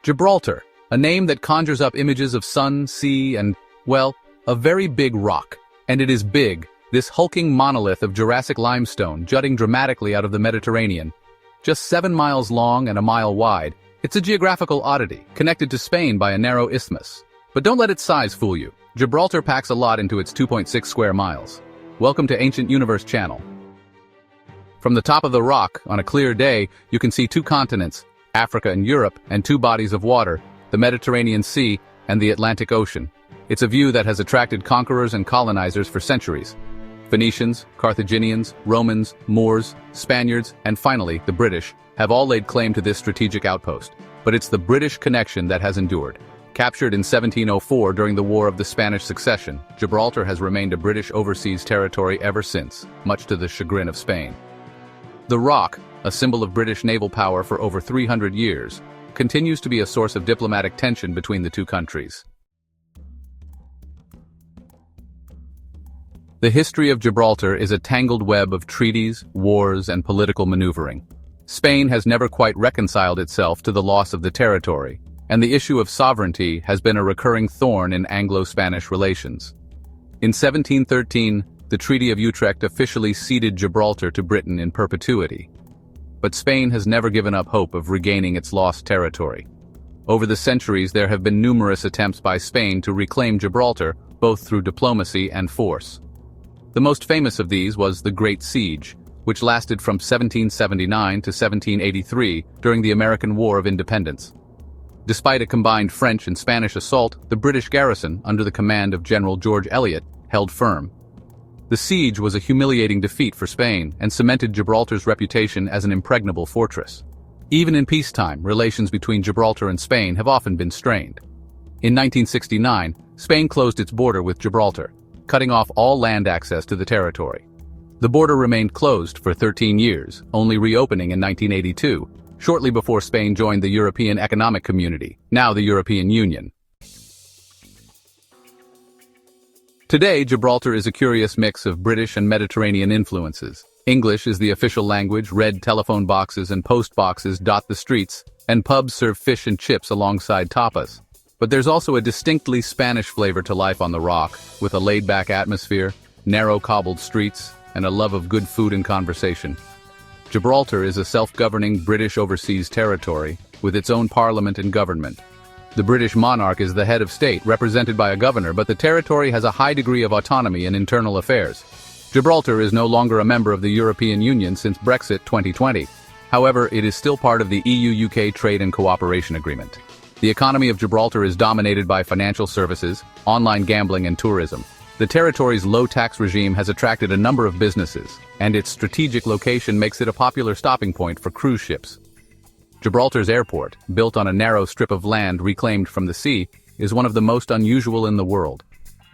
Gibraltar, a name that conjures up images of sun, sea, and, well, a very big rock. And it is big, this hulking monolith of Jurassic limestone jutting dramatically out of the Mediterranean. Just 7 miles long and a mile wide, it's a geographical oddity, connected to Spain by a narrow isthmus. But don't let its size fool you. Gibraltar packs a lot into its 2.6 square miles. Welcome to Ancient Universe Channel. From the top of the rock, on a clear day, you can see 2 continents, Africa and Europe, and 2 bodies of water, the Mediterranean Sea and the Atlantic Ocean. It's a view that has attracted conquerors and colonizers for centuries. Phoenicians, Carthaginians, Romans, Moors, Spaniards, and finally, the British, have all laid claim to this strategic outpost. But it's the British connection that has endured. Captured in 1704 during the War of the Spanish Succession, Gibraltar has remained a British overseas territory ever since, much to the chagrin of Spain. The Rock, a symbol of British naval power for over 300 years, continues to be a source of diplomatic tension between the 2 countries. The history of Gibraltar is a tangled web of treaties, wars, and political maneuvering. Spain has never quite reconciled itself to the loss of the territory, and the issue of sovereignty has been a recurring thorn in Anglo-Spanish relations. In 1713, the Treaty of Utrecht officially ceded Gibraltar to Britain in perpetuity. But Spain has never given up hope of regaining its lost territory. Over the centuries, there have been numerous attempts by Spain to reclaim Gibraltar, both through diplomacy and force. The most famous of these was the Great Siege, which lasted from 1779 to 1783 during the American War of Independence. Despite a combined French and Spanish assault, the British garrison, under the command of General George Eliot, held firm. The siege was a humiliating defeat for Spain and cemented Gibraltar's reputation as an impregnable fortress. Even in peacetime, relations between Gibraltar and Spain have often been strained. In 1969, Spain closed its border with Gibraltar, cutting off all land access to the territory. The border remained closed for 13 years, only reopening in 1982, shortly before Spain joined the European Economic Community, now the European Union. Today, Gibraltar is a curious mix of British and Mediterranean influences. English is the official language, red telephone boxes and post boxes dot the streets, and pubs serve fish and chips alongside tapas. But there's also a distinctly Spanish flavor to life on the Rock, with a laid-back atmosphere, narrow cobbled streets, and a love of good food and conversation. Gibraltar is a self-governing British overseas territory, with its own parliament and government. The British monarch is the head of state, represented by a governor, but the territory has a high degree of autonomy in internal affairs. Gibraltar is no longer a member of the European Union since Brexit 2020. However, it is still part of the EU-UK Trade and Cooperation Agreement. The economy of Gibraltar is dominated by financial services, online gambling, and tourism. The territory's low tax regime has attracted a number of businesses, and its strategic location makes it a popular stopping point for cruise ships. Gibraltar's airport, built on a narrow strip of land reclaimed from the sea, is one of the most unusual in the world.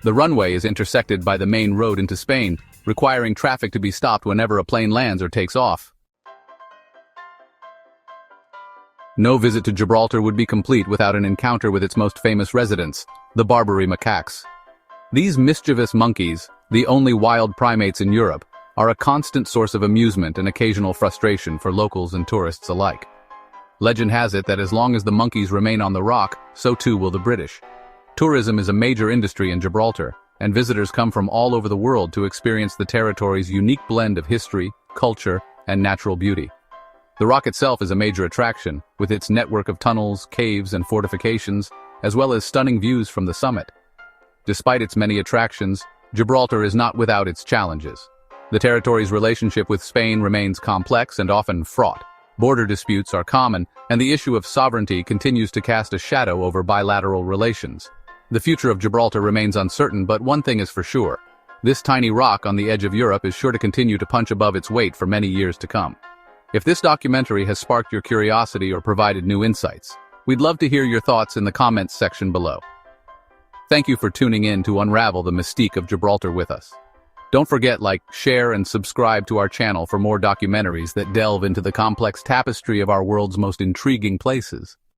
The runway is intersected by the main road into Spain, requiring traffic to be stopped whenever a plane lands or takes off. No visit to Gibraltar would be complete without an encounter with its most famous residents, the Barbary macaques. These mischievous monkeys, the only wild primates in Europe, are a constant source of amusement and occasional frustration for locals and tourists alike. Legend has it that as long as the monkeys remain on the Rock, so too will the British. Tourism is a major industry in Gibraltar, and visitors come from all over the world to experience the territory's unique blend of history, culture, and natural beauty. The Rock itself is a major attraction, with its network of tunnels, caves, and fortifications, as well as stunning views from the summit. Despite its many attractions, Gibraltar is not without its challenges. The territory's relationship with Spain remains complex and often fraught. Border disputes are common, and the issue of sovereignty continues to cast a shadow over bilateral relations. The future of Gibraltar remains uncertain, but one thing is for sure. This tiny rock on the edge of Europe is sure to continue to punch above its weight for many years to come. If this documentary has sparked your curiosity or provided new insights, we'd love to hear your thoughts in the comments section below. Thank you for tuning in to unravel the mystique of Gibraltar with us. Don't forget, like, share, and subscribe to our channel for more documentaries that delve into the complex tapestry of our world's most intriguing places.